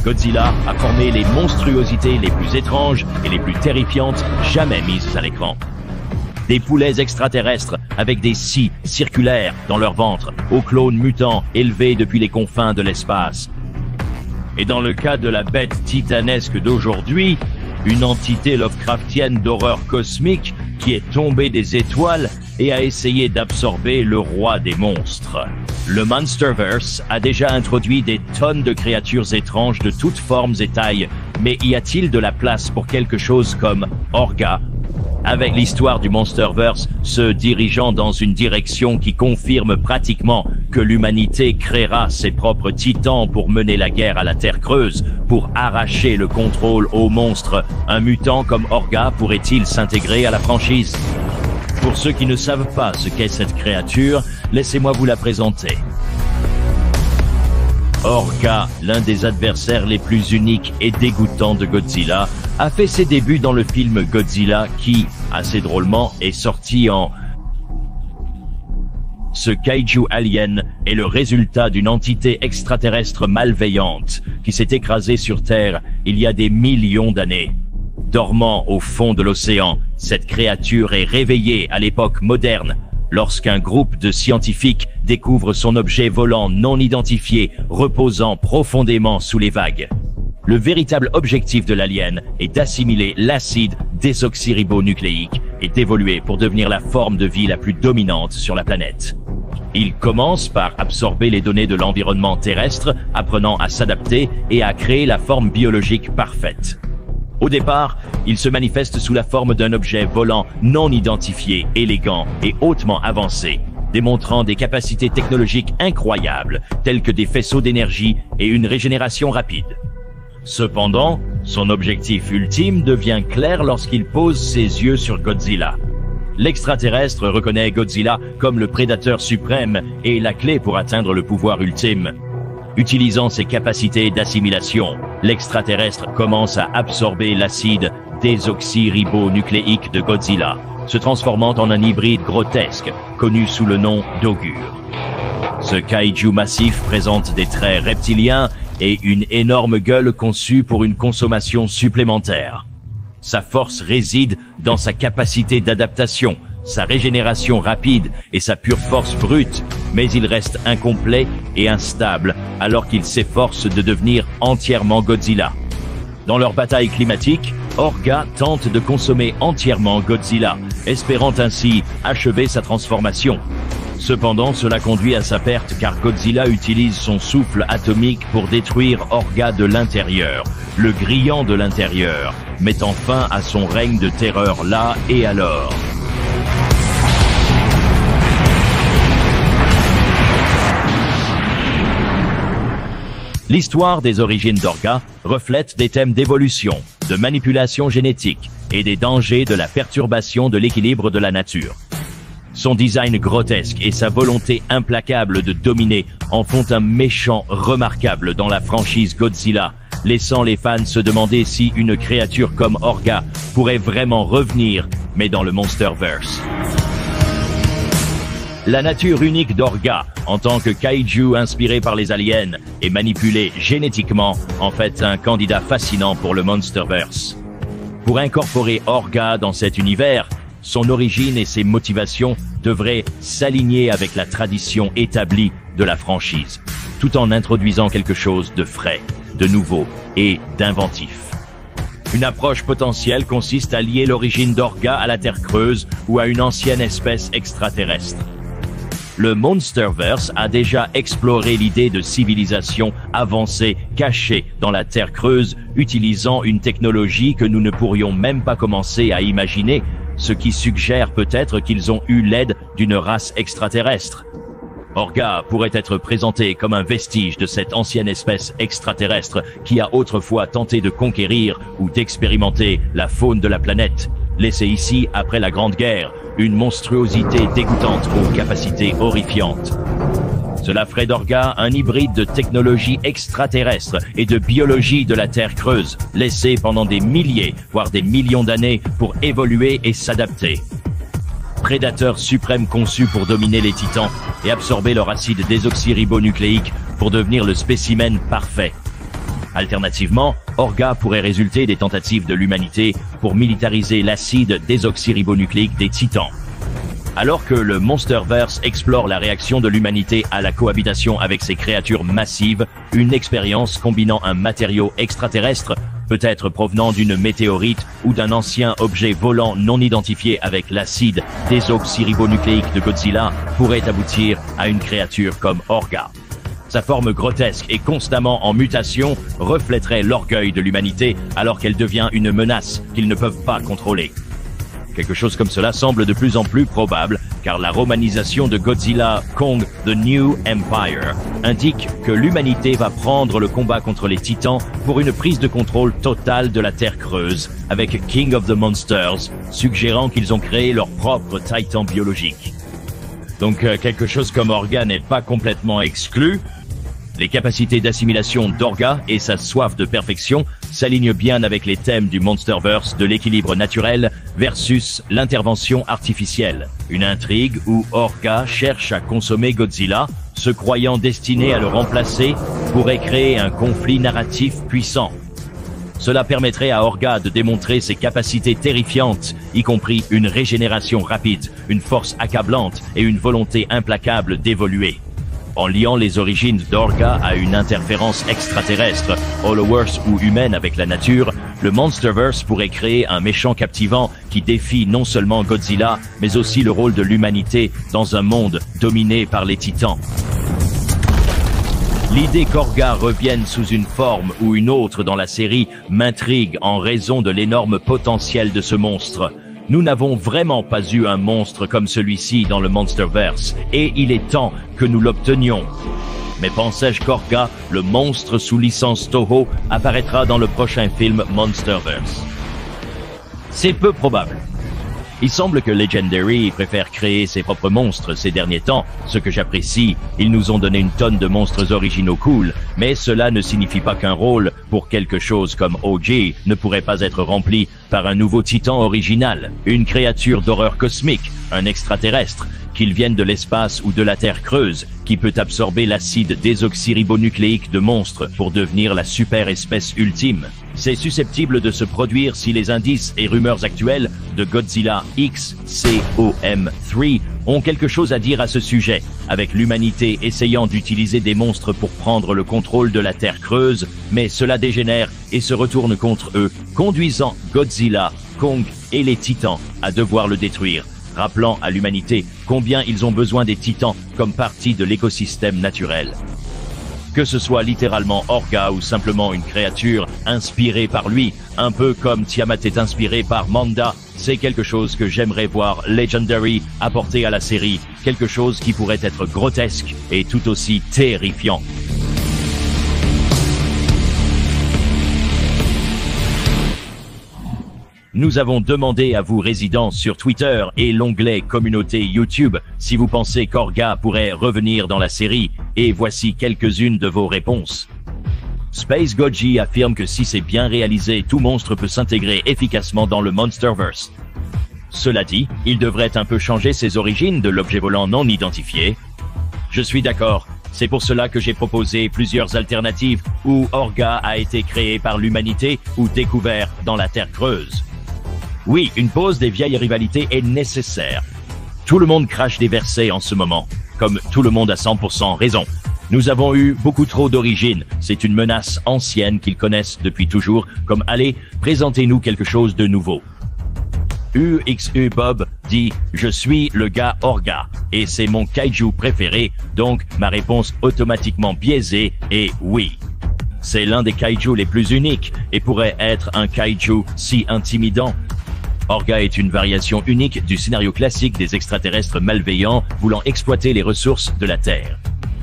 Godzilla a formé les monstruosités les plus étranges et les plus terrifiantes jamais mises à l'écran. Des poulets extraterrestres avec des scies circulaires dans leur ventre, aux clones mutants élevés depuis les confins de l'espace. Et dans le cas de la bête titanesque d'aujourd'hui, une entité Lovecraftienne d'horreur cosmique qui est tombée des étoiles et a essayé d'absorber le roi des monstres. Le Monsterverse a déjà introduit des tonnes de créatures étranges de toutes formes et tailles, mais y a-t-il de la place pour quelque chose comme Orga ? Avec l'histoire du Monsterverse se dirigeant dans une direction qui confirme pratiquement que l'humanité créera ses propres titans pour mener la guerre à la Terre Creuse, pour arracher le contrôle aux monstres, un mutant comme Orga pourrait-il s'intégrer à la franchise ? Pour ceux qui ne savent pas ce qu'est cette créature, laissez-moi vous la présenter. Orga, l'un des adversaires les plus uniques et dégoûtants de Godzilla, a fait ses débuts dans le film Godzilla qui, assez drôlement, est sorti en... Ce kaiju alien est le résultat d'une entité extraterrestre malveillante qui s'est écrasée sur Terre il y a des millions d'années. Dormant au fond de l'océan, cette créature est réveillée à l'époque moderne, lorsqu'un groupe de scientifiques découvre son objet volant non identifié reposant profondément sous les vagues. Le véritable objectif de l'alien est d'assimiler l'acide désoxyribonucléique et d'évoluer pour devenir la forme de vie la plus dominante sur la planète. Il commence par absorber les données de l'environnement terrestre, apprenant à s'adapter et à créer la forme biologique parfaite. Au départ, il se manifeste sous la forme d'un objet volant non identifié, élégant et hautement avancé, démontrant des capacités technologiques incroyables, telles que des faisceaux d'énergie et une régénération rapide. Cependant, son objectif ultime devient clair lorsqu'il pose ses yeux sur Godzilla. L'extraterrestre reconnaît Godzilla comme le prédateur suprême et la clé pour atteindre le pouvoir ultime. Utilisant ses capacités d'assimilation, l'extraterrestre commence à absorber l'acide désoxyribonucléique de Godzilla, se transformant en un hybride grotesque, connu sous le nom d'Augure. Ce kaiju massif présente des traits reptiliens et une énorme gueule conçue pour une consommation supplémentaire. Sa force réside dans sa capacité d'adaptation, sa régénération rapide et sa pure force brute, mais il reste incomplet et instable alors qu'il s'efforce de devenir entièrement Godzilla. Dans leur bataille climatique, Orga tente de consommer entièrement Godzilla, espérant ainsi achever sa transformation. Cependant, cela conduit à sa perte car Godzilla utilise son souffle atomique pour détruire Orga de l'intérieur, le grillant de l'intérieur, mettant fin à son règne de terreur là et alors. L'histoire des origines d'Orga reflète des thèmes d'évolution, de manipulation génétique et des dangers de la perturbation de l'équilibre de la nature. Son design grotesque et sa volonté implacable de dominer en font un méchant remarquable dans la franchise Godzilla, laissant les fans se demander si une créature comme Orga pourrait vraiment revenir, mais dans le Monsterverse. La nature unique d'Orga, en tant que kaiju inspiré par les aliens et manipulé génétiquement, en fait un candidat fascinant pour le Monsterverse. Pour incorporer Orga dans cet univers, son origine et ses motivations devraient s'aligner avec la tradition établie de la franchise, tout en introduisant quelque chose de frais, de nouveau et d'inventif. Une approche potentielle consiste à lier l'origine d'Orga à la Terre Creuse ou à une ancienne espèce extraterrestre. Le Monsterverse a déjà exploré l'idée de civilisation avancée cachée dans la Terre Creuse, utilisant une technologie que nous ne pourrions même pas commencer à imaginer, ce qui suggère peut-être qu'ils ont eu l'aide d'une race extraterrestre. Orga pourrait être présenté comme un vestige de cette ancienne espèce extraterrestre qui a autrefois tenté de conquérir ou d'expérimenter la faune de la planète, laissée ici après la Grande Guerre, une monstruosité dégoûtante aux capacités horrifiantes. Cela ferait d'Orga un hybride de technologie extraterrestre et de biologie de la Terre Creuse, laissé pendant des milliers, voire des millions d'années pour évoluer et s'adapter. Prédateur suprême conçu pour dominer les titans et absorber leur acide désoxyribonucléique pour devenir le spécimen parfait. Alternativement, Orga pourrait résulter des tentatives de l'humanité pour militariser l'acide désoxyribonucléique des Titans. Alors que le Monsterverse explore la réaction de l'humanité à la cohabitation avec ces créatures massives, une expérience combinant un matériau extraterrestre, peut-être provenant d'une météorite ou d'un ancien objet volant non identifié avec l'acide désoxyribonucléique de Godzilla, pourrait aboutir à une créature comme Orga. Sa forme grotesque et constamment en mutation reflèterait l'orgueil de l'humanité alors qu'elle devient une menace qu'ils ne peuvent pas contrôler. Quelque chose comme cela semble de plus en plus probable, car la romanisation de Godzilla Kong The New Empire indique que l'humanité va prendre le combat contre les Titans pour une prise de contrôle totale de la Terre creuse, avec King of the Monsters suggérant qu'ils ont créé leur propre Titan biologique. Donc quelque chose comme Orga n'est pas complètement exclu. Les capacités d'assimilation d'Orga et sa soif de perfection s'alignent bien avec les thèmes du Monsterverse de l'équilibre naturel versus l'intervention artificielle. Une intrigue où Orga cherche à consommer Godzilla, se croyant destiné à le remplacer, pourrait créer un conflit narratif puissant. Cela permettrait à Orga de démontrer ses capacités terrifiantes, y compris une régénération rapide, une force accablante et une volonté implacable d'évoluer. En liant les origines d'Orga à une interférence extraterrestre, Hollow-Earth ou humaine avec la nature, le Monsterverse pourrait créer un méchant captivant qui défie non seulement Godzilla, mais aussi le rôle de l'humanité dans un monde dominé par les Titans. L'idée qu'Orga revienne sous une forme ou une autre dans la série m'intrigue en raison de l'énorme potentiel de ce monstre. Nous n'avons vraiment pas eu un monstre comme celui-ci dans le Monsterverse, et il est temps que nous l'obtenions. Mais pensais-je qu'Orga, le monstre sous licence Toho, apparaîtra dans le prochain film Monsterverse? C'est peu probable. Il semble que Legendary préfère créer ses propres monstres ces derniers temps, ce que j'apprécie. Ils nous ont donné une tonne de monstres originaux cool, mais cela ne signifie pas qu'un rôle pour quelque chose comme OG ne pourrait pas être rempli par un nouveau titan original, une créature d'horreur cosmique, un extraterrestre, qu'il vienne de l'espace ou de la Terre creuse, qui peut absorber l'acide désoxyribonucléique de monstres pour devenir la super espèce ultime. C'est susceptible de se produire si les indices et rumeurs actuelles de Godzilla XCOM3 ont quelque chose à dire à ce sujet, avec l'humanité essayant d'utiliser des monstres pour prendre le contrôle de la Terre creuse, mais cela dégénère et se retourne contre eux, conduisant Godzilla, Kong et les Titans à devoir le détruire, rappelant à l'humanité combien ils ont besoin des Titans comme partie de l'écosystème naturel. Que ce soit littéralement Orga ou simplement une créature inspirée par lui, un peu comme Tiamat est inspiré par Manda, c'est quelque chose que j'aimerais voir Legendary apporter à la série, quelque chose qui pourrait être grotesque et tout aussi terrifiant. Nous avons demandé à vous résidents sur Twitter et l'onglet communauté YouTube si vous pensez qu'Orga pourrait revenir dans la série, et voici quelques-unes de vos réponses. Space Goji affirme que si c'est bien réalisé, tout monstre peut s'intégrer efficacement dans le Monsterverse. Cela dit, il devrait un peu changer ses origines de l'objet volant non identifié. Je suis d'accord, c'est pour cela que j'ai proposé plusieurs alternatives où Orga a été créé par l'humanité ou découvert dans la Terre creuse. Oui, une pause des vieilles rivalités est nécessaire. Tout le monde crache des versets en ce moment, comme tout le monde a 100% raison. Nous avons eu beaucoup trop d'origines, c'est une menace ancienne qu'ils connaissent depuis toujours, comme allez, présentez-nous quelque chose de nouveau. UXU Bob dit « Je suis le gars Orga, et c'est mon kaiju préféré, donc ma réponse automatiquement biaisée est oui. C'est l'un des kaiju les plus uniques, et pourrait être un kaiju si intimidant. Orga est une variation unique du scénario classique des extraterrestres malveillants voulant exploiter les ressources de la Terre.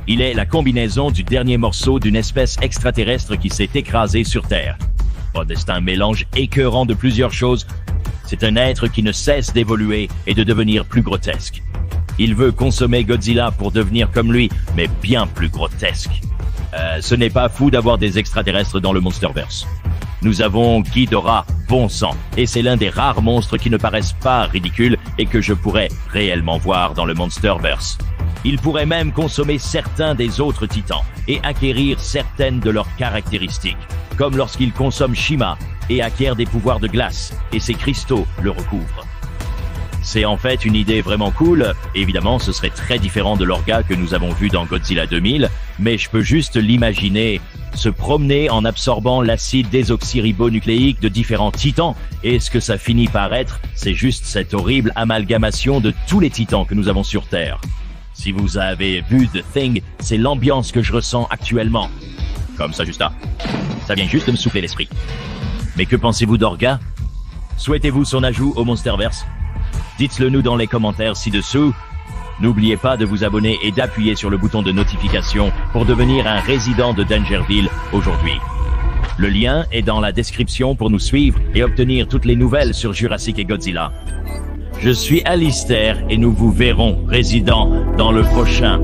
Il est la combinaison du dernier morceau d'une espèce extraterrestre qui s'est écrasée sur Terre. C'est un mélange écœurant de plusieurs choses. C'est un être qui ne cesse d'évoluer et de devenir plus grotesque. Il veut consommer Godzilla pour devenir comme lui, mais bien plus grotesque. Ce n'est pas fou d'avoir des extraterrestres dans le Monsterverse. Nous avons Ghidorah, bon sang, et c'est l'un des rares monstres qui ne paraissent pas ridicules et que je pourrais réellement voir dans le Monsterverse. Il pourrait même consommer certains des autres titans et acquérir certaines de leurs caractéristiques, comme lorsqu'il consomme Shima et acquiert des pouvoirs de glace, et ses cristaux le recouvrent. C'est en fait une idée vraiment cool. Évidemment, ce serait très différent de l'orga que nous avons vu dans Godzilla 2000, mais je peux juste l'imaginer se promener en absorbant l'acide désoxyribonucléique de différents titans, et ce que ça finit par être, c'est juste cette horrible amalgamation de tous les titans que nous avons sur Terre. Si vous avez vu The Thing, c'est l'ambiance que je ressens actuellement. Comme ça, Justa. Ça vient juste de me souffler l'esprit. Mais que pensez-vous d'Orga? Souhaitez-vous son ajout au Monsterverse? Dites-le nous dans les commentaires ci-dessous. N'oubliez pas de vous abonner et d'appuyer sur le bouton de notification pour devenir un résident de Dangerville aujourd'hui. Le lien est dans la description pour nous suivre et obtenir toutes les nouvelles sur Jurassic et Godzilla. Je suis Alistair et nous vous verrons, résidents, dans le prochain.